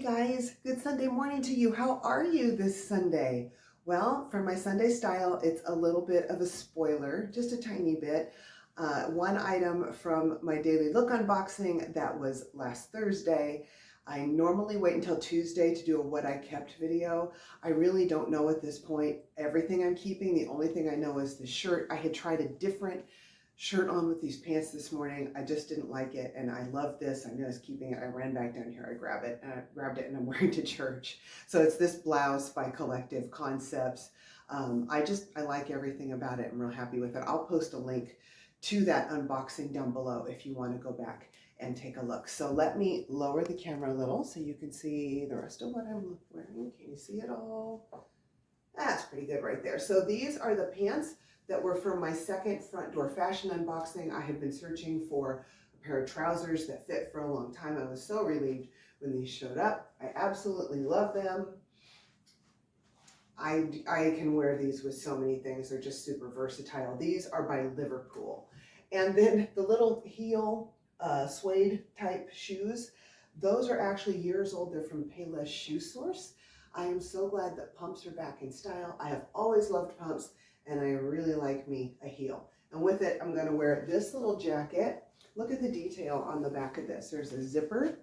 guys, good Sunday morning to you. How are you this Sunday? Well, for my Sunday style, it's a little bit of a spoiler, just a tiny bit. One item from my Dailylook unboxing that was last Thursday. I normally wait until Tuesday to do a what I kept video. I really don't know at this point everything I'm keeping. The only thing I know is the shirt. I had tried a different shirt on with these pants this morning. I just didn't like it, and I love this. I knew I was keeping it. I ran back down here. I grabbed it, and I'm wearing to church. So it's this blouse by Collective Concepts. I like everything about it. I'm real happy with it. I'll post a link to that unboxing down below if you want to go back and take a look. So let me lower the camera a little so you can see the rest of what I'm wearing. Can you see it all? That's pretty good right there. So these are the pants that were from my second front door fashion unboxing. I had been searching for a pair of trousers that fit for a long time. I was so relieved when these showed up. I absolutely love them. I can wear these with so many things. They're just super versatile. These are by Liverpool. And then the little heel suede type shoes, those are actually years old. They're from Payless Shoe Source. I am so glad that pumps are back in style. I have always loved pumps, and I really like me a heel. And with it, I'm gonna wear this little jacket. Look at the detail on the back of this. There's a zipper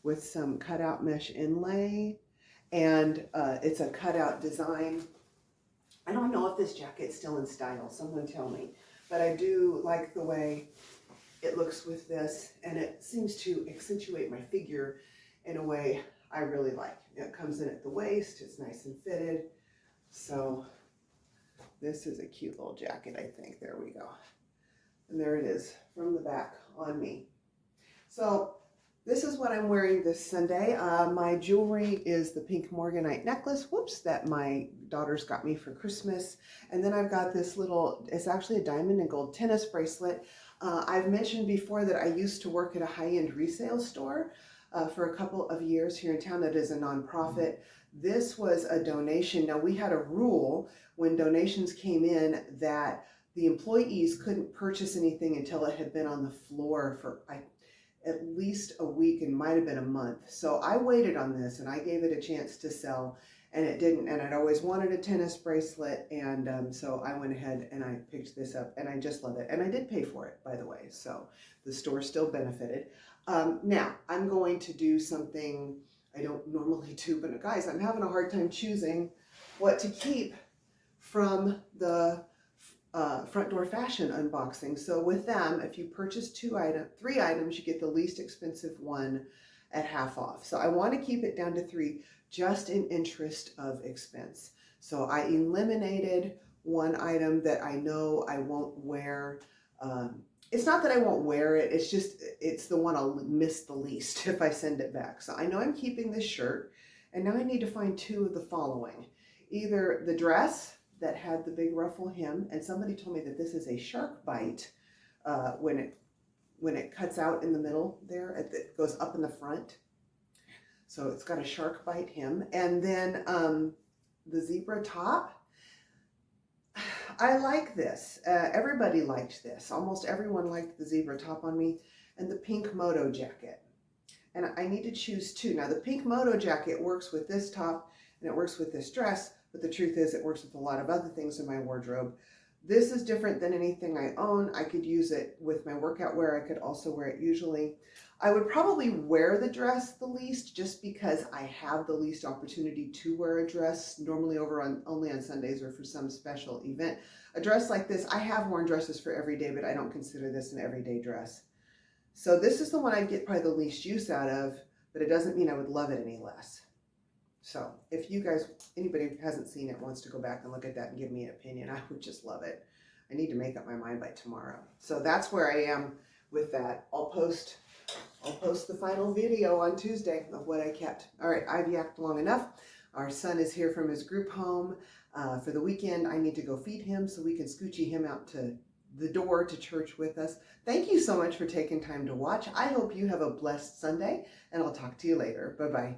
with some cutout mesh inlay, and it's a cutout design. I don't know if this jacket's still in style, someone tell me, but I do like the way it looks with this, and it seems to accentuate my figure in a way I really like. It comes in at the waist, it's nice and fitted. So this is a cute little jacket, I think. There we go. And there it is from the back on me. So this is what I'm wearing this Sunday. My jewelry is the pink morganite necklace, that my daughters got me for Christmas. And then I've got this little, it's actually a diamond and gold tennis bracelet. I've mentioned before that I used to work at a high-end resale store for a couple of years here in town. That is a nonprofit. This was a donation. Now, we had a rule when donations came in that the employees couldn't purchase anything until it had been on the floor for at least a week, and might have been a month. So I waited on this, and I gave it a chance to sell, and it didn't. And I'd always wanted a tennis bracelet, and so I went ahead and I picked this up, and I just love it. And I did pay for it, by the way, so the store still benefited. Now, I'm going to do something I don't normally do, but guys, I'm having a hard time choosing what to keep from the front door fashion unboxing. So with them, if you purchase three items, you get the least expensive one at half off. So I want to keep it down to 3 just in interest of expense. So I eliminated one item that I know I won't wear. It's not that I won't wear it, it's just, it's the one I'll miss the least if I send it back. So I know I'm keeping this shirt, and now I need to find 2 of the following. Either the dress that had the big ruffle hem, and somebody told me that this is a shark bite when it cuts out in the middle there, it goes up in the front. So it's got a shark bite hem. And then the zebra top. I like this. Everybody liked this. Almost everyone liked the zebra top on me. And the pink moto jacket. And I need to choose 2. Now the pink moto jacket works with this top and it works with this dress, but the truth is it works with a lot of other things in my wardrobe. This is different than anything I own. I could use it with my workout wear. I could also wear it usually. I would probably wear the dress the least just because I have the least opportunity to wear a dress, normally only on Sundays or for some special event. A dress like this, I have worn dresses for every day, but I don't consider this an everyday dress. So this is the one I get probably the least use out of, but it doesn't mean I would love it any less. So if you guys, anybody who hasn't seen it wants to go back and look at that and give me an opinion, I would just love it. I need to make up my mind by tomorrow. So that's where I am with that. I'll post the final video on Tuesday of what I kept. All right, I've yacked long enough. Our son is here from his group home for the weekend. I need to go feed him so we can scoochie him out to the door to church with us. Thank you so much for taking time to watch. I hope you have a blessed Sunday, and I'll talk to you later. Bye-bye.